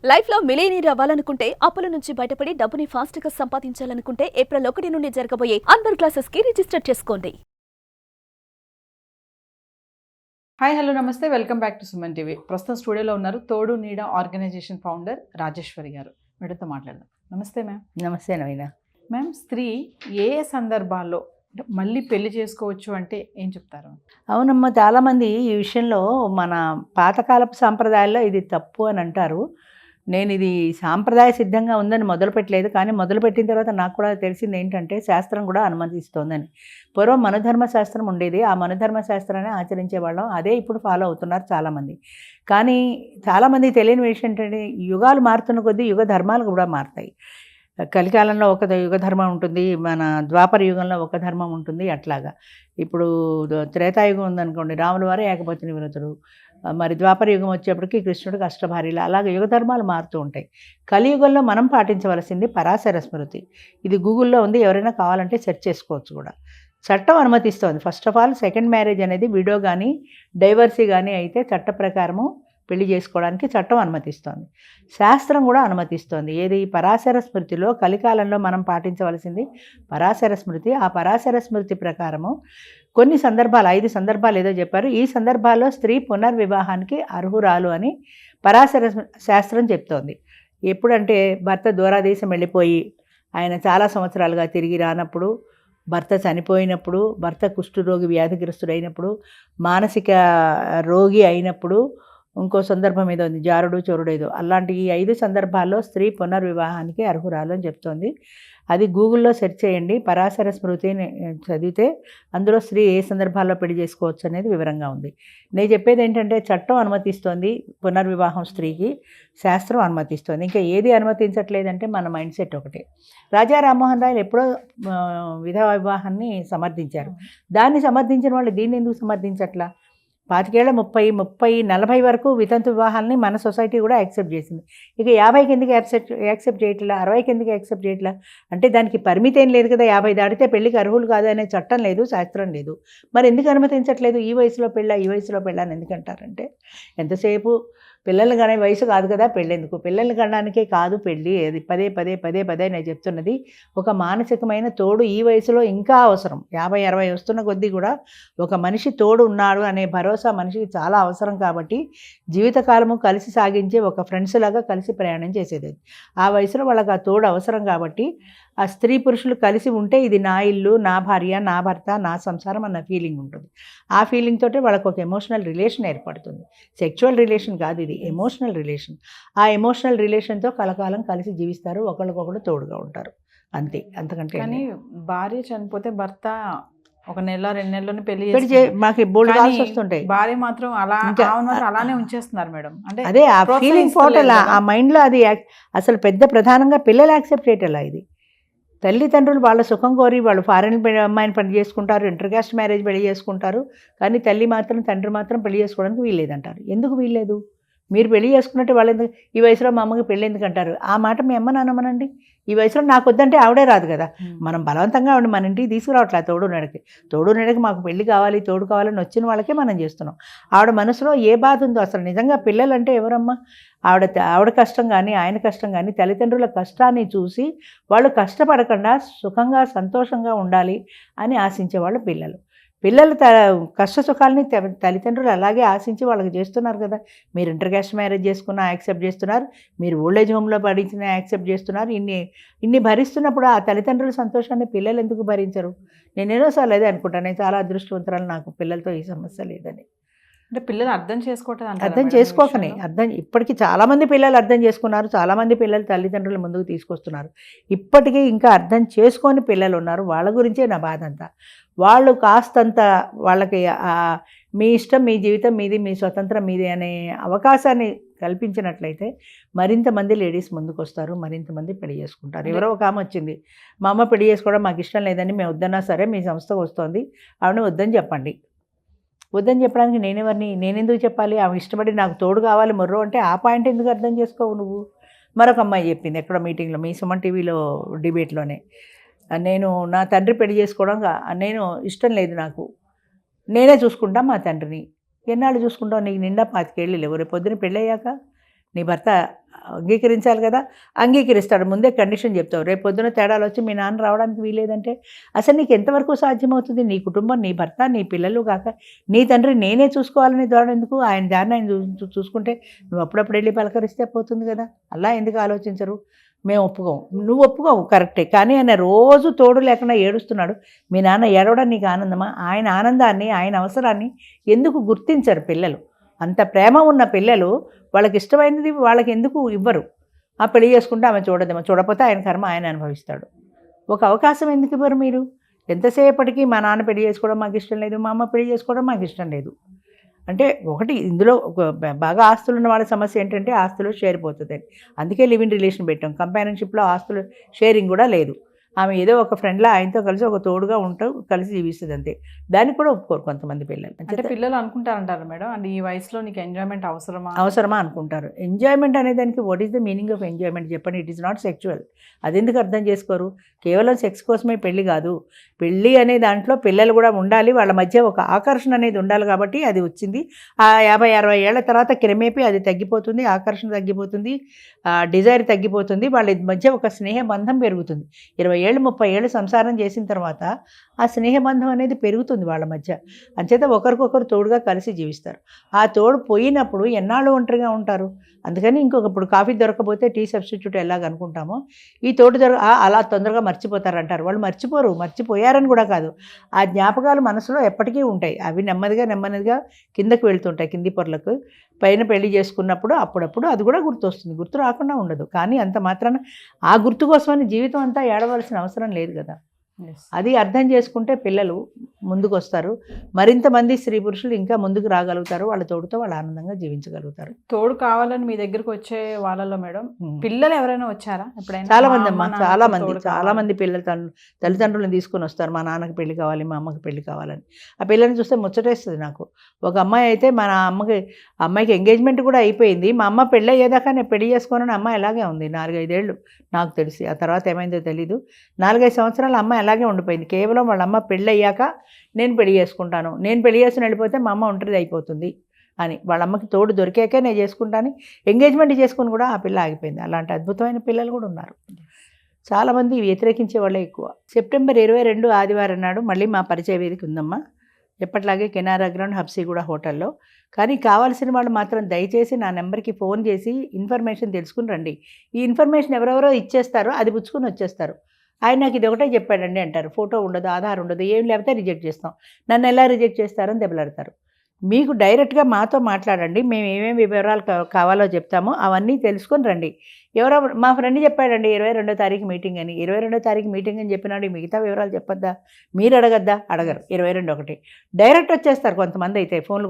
Life లో millionaire అవ్వాలనుకుంటే అప్పుల నుంచి బయటపడి డబ్బుని ఫాస్ట్ గా సంపాదించాలనుకుంటే ఏప్రిల్ 1 నుండి జరగబోయే అన్వర్ క్లాసెస్ కి రిజిస్టర్ చేసుకోండి. హాయ్ హలో నమస్తే welcome back to Suman TV. ప్రస్తుతం స్టూడియోలో ఉన్నారు తోడు నీడ ఆర్గనైజేషన్ ఫౌండర్ రాజేశ్వరి గారు. వీడితో మాట్లాడదాం. నమస్తే మ్యామ్. నమస్తే నవీన. మ్యామ్, స్త్రీ ఏ సందర్భాల్లో మళ్ళీ పెళ్లి చేసుకోవచ్చు అంటే ఏం చెప్తారు? అవునమ్మా, చాలామంది ఈ విషయంలో మన పాతకాలపు సాంప్రదాయాల్లో ఇది తప్పు అని అంటారు. నేను ఇది సాంప్రదాయ సిద్ధంగా ఉందని మొదలుపెట్టలేదు, కానీ మొదలుపెట్టిన తర్వాత నాకు కూడా తెలిసింది ఏంటంటే శాస్త్రం కూడా అనుమతిస్తోందని. పూర్వం మనుధర్మ శాస్త్రం ఉండేది, ఆ మనుధర్మ శాస్త్రాన్ని ఆచరించే వాళ్ళం, అదే ఇప్పుడు ఫాలో అవుతున్నారు చాలామంది. కానీ చాలామంది తెలియని విషయం ఏంటంటే యుగాలు మారుతున్న కొద్దీ యుగ ధర్మాలు కూడా మారుతాయి. కలికాలంలో ఒక యుగ ధర్మం ఉంటుంది, మన ద్వాపర యుగంలో ఒక ధర్మం ఉంటుంది. అట్లాగా ఇప్పుడు త్రేతాయుగం ఉందనుకోండి, రాముల వారే ఏకపత్ని వ్రతుడు, మరి ద్వాపర యుగం వచ్చేప్పటికి కృష్ణుడికి అష్టభార్యలు, అలాగే యుగ ధర్మాలు మారుతూ ఉంటాయి. కలియుగంలో మనం పాటించవలసింది పరాశర స్మృతి. ఇది గూగుల్లో ఉంది, ఎవరైనా కావాలంటే సెర్చ్ చేసుకోవచ్చు కూడా. చట్టం అనుమతిస్తోంది. First of all second marriage అనేది విడో కానీ డైవర్సీ కానీ అయితే చట్ట ప్రకారము పెళ్లి చేసుకోవడానికి చట్టం అనుమతిస్తోంది. శాస్త్రం కూడా అనుమతిస్తోంది. ఏది? పరాశర స్మృతిలో కలికాలంలో మనం పాటించవలసింది పరాశర స్మృతి. ఆ పరాశర స్మృతి ప్రకారము కొన్ని సందర్భాలు, 5 సందర్భాలు ఏదో చెప్పారు. ఈ సందర్భాల్లో స్త్రీ పునర్వివాహానికి అర్హురాలు అని పరాశర శాస్త్రం చెప్తోంది. ఎప్పుడంటే భర్త దూరాదేశం వెళ్ళిపోయి ఆయన చాలా సంవత్సరాలుగా తిరిగి రానప్పుడు, భర్త చనిపోయినప్పుడు, భర్త కుష్ఠరోగి వ్యాధిగ్రస్తుడైనప్పుడు, మానసిక రోగి అయినప్పుడు, ఇంకో సందర్భం ఏదో ఉంది, జారుడు చోరుడు ఏదో, అలాంటి ఈ 5 సందర్భాల్లో స్త్రీ పునర్వివాహానికి అర్హురాలు అని చెప్తోంది. అది గూగుల్లో సెర్చ్ చేయండి. పరాశర స్మృతిని చదివితే అందులో స్త్రీ ఏ సందర్భాల్లో పెళ్లి చేసుకోవచ్చు అనేది వివరంగా ఉంది. నేను చెప్పేది ఏంటంటే చట్టం అనుమతిస్తోంది పునర్వివాహం స్త్రీకి, శాస్త్రం అనుమతిస్తోంది. ఇంకా ఏది అనుమతించట్లేదంటే మన మైండ్ సెట్ ఒకటే. రాజా రామ్మోహన్ రాయలు ఎప్పుడో విధవా వివాహాన్ని సమర్థించారు. దాన్ని సమర్థించిన వాళ్ళు దీన్ని ఎందుకు సమర్థించట్లా? 25 ఏళ్ల 30, 40 వరకు వితంతు వివాహాలని మన సొసైటీ కూడా యాక్సెప్ట్ చేసింది. ఇక 50కి ఎందుకు యాక్సెప్ట్ చేయట్లా, 60కి ఎందుకు యాక్సెప్ట్ చేయట్లా? అంటే దానికి పరిమితి ఏం లేదు కదా. 50 దాటితే పెళ్ళికి అర్హులు కాదు అనే చట్టం లేదు, శాస్త్రం లేదు. మరి ఎందుకు అనుమతించట్లేదు? ఈ వయసులో పెళ్ళ, ఈ వయసులో పెళ్ళ అని ఎందుకంటారంటే, ఎంతసేపు పిల్లలు కానీ వయసు కాదు కదా పెళ్ళెందుకు? పిల్లల్ని కనడానికే కాదు పెళ్ళి. అది పదే నేను చెప్తున్నది. ఒక మానసికమైన తోడు ఈ వయసులో ఇంకా అవసరం. 50, 60 వస్తున్న కొద్దీ కూడా ఒక మనిషి తోడు ఉన్నాడు అనే భరోసా మనిషికి చాలా అవసరం. కాబట్టి జీవితకాలము కలిసి సాగించే ఒక ఫ్రెండ్స్ లాగా కలిసి ప్రయాణం చేసేది. ఆ వయసులో వాళ్ళకి ఆ తోడు అవసరం. కాబట్టి ఆ స్త్రీ పురుషులు కలిసి ఉంటే ఇది నా ఇల్లు, నా భార్య, నా భర్త, నా సంసారం అన్న ఫీలింగ్ ఉంటుంది. ఆ ఫీలింగ్ తోటే వాళ్ళకు ఒక ఎమోషనల్ రిలేషన్ ఏర్పడుతుంది. సెక్చువల్ రిలేషన్ కాదు, ఇది ఎమోషనల్ రిలేషన్. ఆ ఎమోషనల్ రిలేషన్తో కలకాలం కలిసి జీవిస్తారు, ఒకరికొకరు తోడుగా ఉంటారు. అంతే, అంతకంటే. కానీ భార్య చనిపోతే భర్త 1 నెల 2 నెలలోనే పెళ్లి మాకు బోల్డ్ కాల్స్ వస్తుంటాయి. భార్య మాత్రం అలానే ఉంచేస్తున్నారు మేడం. అంటే అదే ఆ ఫీలింగ్ పోటలా, ఆ మైండ్లో అది అసలు పెద్ద ప్రధానంగా పిల్లలు యాక్సెప్ట్ చేయటలా. ఇది తల్లిదండ్రులు వాళ్ళ సుఖం కోరి వాళ్ళు ఫారెన్ అమ్మాయిని పెళ్లి చేసుకుంటారు, ఇంటర్కాస్ట్ మ్యారేజ్ పెళ్లి చేసుకుంటారు. కానీ తల్లి మాత్రం, తండ్రి మాత్రం పెళ్లి చేసుకోవడానికి వీల్లేదంటారు. ఎందుకు వీల్లేదు? మీరు పెళ్లి చేసుకున్నట్టు వాళ్ళు ఎందుకు? ఈ వయసులో మా అమ్మకి పెళ్ళి ఎందుకు అంటారు? ఆ మాట మీ అమ్మ నాన్నమ్మనండి. ఈ వయసులో నాకు వద్దంటే ఆవిడే రాదు కదా. మనం బలవంతంగా ఆవిడ మన ఇంటికి తీసుకురావట్లే. తోడు నెడకి మాకు పెళ్లి కావాలి, తోడు కావాలని వచ్చిన వాళ్ళకే మనం చేస్తున్నాం. ఆవిడ మనసులో ఏ బాధ ఉందో అసలు. నిజంగా పిల్లలంటే ఎవరమ్మా? ఆవిడ కష్టం కానీ ఆయన కష్టం కానీ తల్లిదండ్రుల కష్టాన్ని చూసి వాళ్ళు కష్టపడకుండా సుఖంగా సంతోషంగా ఉండాలి అని ఆశించేవాళ్ళు పిల్లలు. పిల్లలు కష్ట సుఖాలని తల్లిదండ్రులు అలాగే ఆశించి వాళ్ళకి చేస్తున్నారు కదా. మీరు ఇంటర్కాస్ట్ మ్యారేజ్ చేసుకున్నా యాక్సెప్ట్ చేస్తున్నారు, మీరు ఓల్డేజ్ హోమ్లో పడించిన యాక్సెప్ట్ చేస్తున్నారు. ఇన్ని భరిస్తున్నప్పుడు ఆ తల్లిదండ్రుల సంతోషాన్ని పిల్లలు ఎందుకు భరించరు? నేను ఎన్నోసార్లు అదే అనుకుంటాను, నేను చాలా అదృష్టవంతురాలు, నాకు పిల్లలతో ఈ సమస్య లేదని. అంటే పిల్లలు అర్థం చేసుకోకనే ఇప్పటికీ చాలామంది పిల్లలు అర్థం చేసుకున్నారు, చాలామంది పిల్లలు తల్లిదండ్రుల ముందుకు తీసుకొస్తున్నారు. ఇప్పటికీ ఇంకా అర్థం చేసుకొని పిల్లలు ఉన్నారు. వాళ్ళ గురించే నా బాధ అంతా. వాళ్ళు కాస్తంత వాళ్ళకి మీ ఇష్టం, మీ జీవితం మీది, మీ స్వతంత్రం మీది అనే అవకాశాన్ని కల్పించినట్లయితే మరింత మంది లేడీస్ ముందుకు వస్తారు, మరింత మంది పెళ్లి చేసుకుంటారు. ఎవరో ఒక ఆమె వచ్చింది, మా అమ్మ పెళ్లి చేసుకోవడం మాకు ఇష్టం లేదని, మేము వద్దన్నా సరే మీ సంస్థకు వస్తుంది, ఆవిడని వద్దని చెప్పండి. వద్దని చెప్పడానికి నేనెందుకు చెప్పాలి? ఆమె ఇష్టపడి నాకు తోడు కావాలి మొర్రో అంటే ఆ పాయింట్ ఎందుకు అర్థం చేసుకోవు నువ్వు? మరొక అమ్మాయి చెప్పింది ఎక్కడో మీటింగ్లో, మీ సుమన్ టీవీలో డిబేట్లోనే, నేను నా తండ్రి పెళ్లి చేసుకోవడం నేను ఇష్టం లేదు, నాకు నేనే చూసుకుంటా మా తండ్రిని. ఎన్నాళ్ళు చూసుకుంటావు? నీకు నిండా 25 ఏళ్ళు లేవు. రేపు పొద్దున పెళ్ళి అయ్యాక నీ భర్త అంగీకరించాలి కదా, అంగీకరిస్తాడు. ముందే కండిషన్ చెప్తావు, రేపు పొద్దున తేడాలు వచ్చి మీ నాన్న రావడానికి వీలేదంటే అసలు నీకు ఎంతవరకు సాధ్యమవుతుంది? నీ కుటుంబం, నీ భర్త, నీ పిల్లలు కాక నీ తండ్రి నేనే చూసుకోవాలనే ధోరణి ఎందుకు? ఆయన దాన్ని ఆయన చూసుకుంటే నువ్వు అప్పుడప్పుడు వెళ్ళి పలకరిస్తే పోతుంది కదా. అలా ఎందుకు ఆలోచించరు? మేము ఒప్పుకోము. నువ్వు ఒప్పుకోవు కరెక్టే, కానీ ఆయన రోజు తోడు లేకుండా ఏడుస్తున్నాడు. మీ నాన్న ఏడవడం నీకు ఆనందమా? ఆయన ఆనందాన్ని, ఆయన అవసరాన్ని ఎందుకు గుర్తించరు పిల్లలు? అంత ప్రేమ ఉన్న పిల్లలు వాళ్ళకి ఇష్టమైనది వాళ్ళకి ఎందుకు ఇవ్వరు? ఆ పెళ్లి చేసుకుంటే ఆమె చూడదేమో, చూడకపోతే ఆయన కర్మ ఆయన అనుభవిస్తాడు. ఒక అవకాశం ఎందుకు ఇవ్వరు మీరు? ఎంతసేపటికి మా నాన్న పెళ్లి చేసుకోవడం మాకు ఇష్టం లేదు, మా అమ్మ పెళ్లి చేసుకోవడం మాకు ఇష్టం లేదు అంటే ఒకటి ఇందులో బాగా ఆస్తులు ఉన్న వాళ్ళ సమస్య ఏంటంటే ఆస్తులు షేర్ పోతుంది. అందుకే లివ్ ఇన్ రిలేషన్ పెట్టాం. కంపానియన్షిప్లో ఆస్తులు షేరింగ్ కూడా లేదు. ఆమె ఏదో ఒక ఫ్రెండ్లా ఆయనతో కలిసి ఒక తోడుగా ఉంటూ కలిసి జీవిస్తుంది అంతే. దానికి కూడా ఒప్పుకోరు కొంతమంది పిల్లలు. అంటే పిల్లలు అనుకుంటారంటారు మేడం, అంటే ఈ వయసులో నీకు ఎంజాయ్మెంట్ అవసరమా అనుకుంటారు. ఎంజాయ్మెంట్ అనే దానికి what is the meaning of enjoyment చెప్పండి? It is not sexual. అది ఎందుకు అర్థం చేసుకోరు? కేవలం సెక్స్ కోసమే పెళ్ళి కాదు. పెళ్ళి అనే దాంట్లో పిల్లలు కూడా ఉండాలి, వాళ్ళ మధ్య ఒక ఆకర్షణ అనేది ఉండాలి. కాబట్టి అది వచ్చింది. ఆ 50-60 ఏళ్ల తర్వాత క్రమేపీ అది తగ్గిపోతుంది, ఆకర్షణ తగ్గిపోతుంది, డిజైర్ తగ్గిపోతుంది, వాళ్ళ మధ్య ఒక స్నేహ బంధం పెరుగుతుంది. 20 ఏళ్ళు 30 ఏళ్ళు సంసారం చేసిన తర్వాత ఆ స్నేహబంధం అనేది పెరుగుతుంది వాళ్ళ మధ్య. అంచేత ఒకరికొకరు తోడుగా కలిసి జీవిస్తారు. ఆ తోడు పోయినప్పుడు ఎన్నాళ్ళు ఒంటరిగా ఉంటారు. అందుకని ఇప్పుడు కాఫీ దొరకపోతే టీ సబ్స్టిట్యూట్ ఎలాగనుకుంటామో ఈ తోడు అలా తొందరగా మర్చిపోతారంటారు. వాళ్ళు మర్చిపోరు, మర్చిపోయారని కూడా కాదు, ఆ జ్ఞాపకాలు మనసులో ఎప్పటికీ ఉంటాయి. అవి నెమ్మదిగా కిందకు వెళ్తుంటాయి, కింది పొరలకు. పైన పెళ్లి చేసుకున్నప్పుడు అప్పుడప్పుడు అది కూడా గుర్తొస్తుంది, గుర్తు రాకుండా ఉండదు. కానీ అంత మాత్రాన ఆ గుర్తు కోసమని జీవితం అంతా ఏడవలసిన అవసరం లేదు కదా. అది అర్థం చేసుకుంటే పిల్లలు ముందుకు వస్తారు. మరింత మంది స్త్రీ పురుషులు ఇంకా ముందుకు రాగలుగుతారు, వాళ్ళ తోడుతో వాళ్ళు ఆనందంగా జీవించగలుగుతారు. తోడు కావాలని మీ దగ్గరకు వచ్చే వాళ్ళలో మేడం పిల్లలు ఎవరైనా వచ్చారా ఎప్పుడైనా? చాలా మంది అమ్మా, చాలా మంది పిల్లలు తల్లిదండ్రులను తీసుకొని వస్తారు. మా నాన్నకి పెళ్లి కావాలి, మా అమ్మకి పెళ్లి కావాలని. ఆ పిల్లల్ని చూస్తే ముచ్చటేస్తుంది నాకు. ఒక అమ్మాయి అయితే మా అమ్మాయికి ఎంగేజ్మెంట్ కూడా అయిపోయింది. మా అమ్మ పెళ్ళి అయ్యేదాకా నేను పెళ్లి చేసుకోనని అమ్మాయి అలాగే ఉంది 4-5 ఏళ్ళు నాకు తెలిసి. ఆ తర్వాత ఏమైందో తెలీదు. 4-5 సంవత్సరాలు అమ్మాయి అలాగే ఉండిపోయింది. కేవలం వాళ్ళ అమ్మ పెళ్ళి అయ్యాక నేను పెళ్లి చేసుకుంటాను, నేను పెళ్లి చేసుకుని వెళ్ళిపోతే మా అమ్మ ఒంటరిది అయిపోతుంది అని, వాళ్ళ అమ్మకి తోడు దొరికాకే నేను చేసుకుంటాను ఎంగేజ్మెంట్ చేసుకుని కూడా ఆ పిల్ల ఆగిపోయింది. అలాంటి అద్భుతమైన పిల్లలు కూడా ఉన్నారు. చాలామంది వ్యతిరేకించే వాళ్ళే ఎక్కువ. సెప్టెంబర్ 22 ఆదివారం నాడు మళ్ళీ మా పరిచయ వేదిక ఉందమ్మా, ఎప్పట్లాగే కెనారా గ్రౌండ్ హబ్సిగూడ హోటల్లో. కానీ కావాల్సిన వాళ్ళు మాత్రం దయచేసి నా నెంబర్కి ఫోన్ చేసి ఇన్ఫర్మేషన్ తెలుసుకుని రండి. ఈ ఇన్ఫర్మేషన్ ఎవరెవరో ఇచ్చేస్తారో అది పుచ్చుకొని వచ్చేస్తారు. ఆయన నాకు ఇది ఒకటే చెప్పాడండి అంటారు. ఫోటో ఉండదు, ఆధార్ ఉండదు, ఏం లేకపోతే రిజెక్ట్ చేస్తాం. నన్ను ఎలా రిజెక్ట్ చేస్తారని దెబ్బలాడతారు. మీకు డైరెక్ట్గా మాతో మాట్లాడండి, మేము ఏమేమి వివరాలు కావాలో చెప్తామో అవన్నీ తెలుసుకొని రండి. ఎవరో మా ఫ్రెండ్ చెప్పాడండి 22వ తారీఖు మీటింగ్ అని. 22వ తారీఖు మీటింగ్ అని చెప్పినాడు, మిగతా వివరాలు చెప్పొద్దా? మీరు అడగద్దా? అడగరు. 22 ఒకటి డైరెక్ట్ వచ్చేస్తారు కొంతమంది అయితే. ఫోన్లు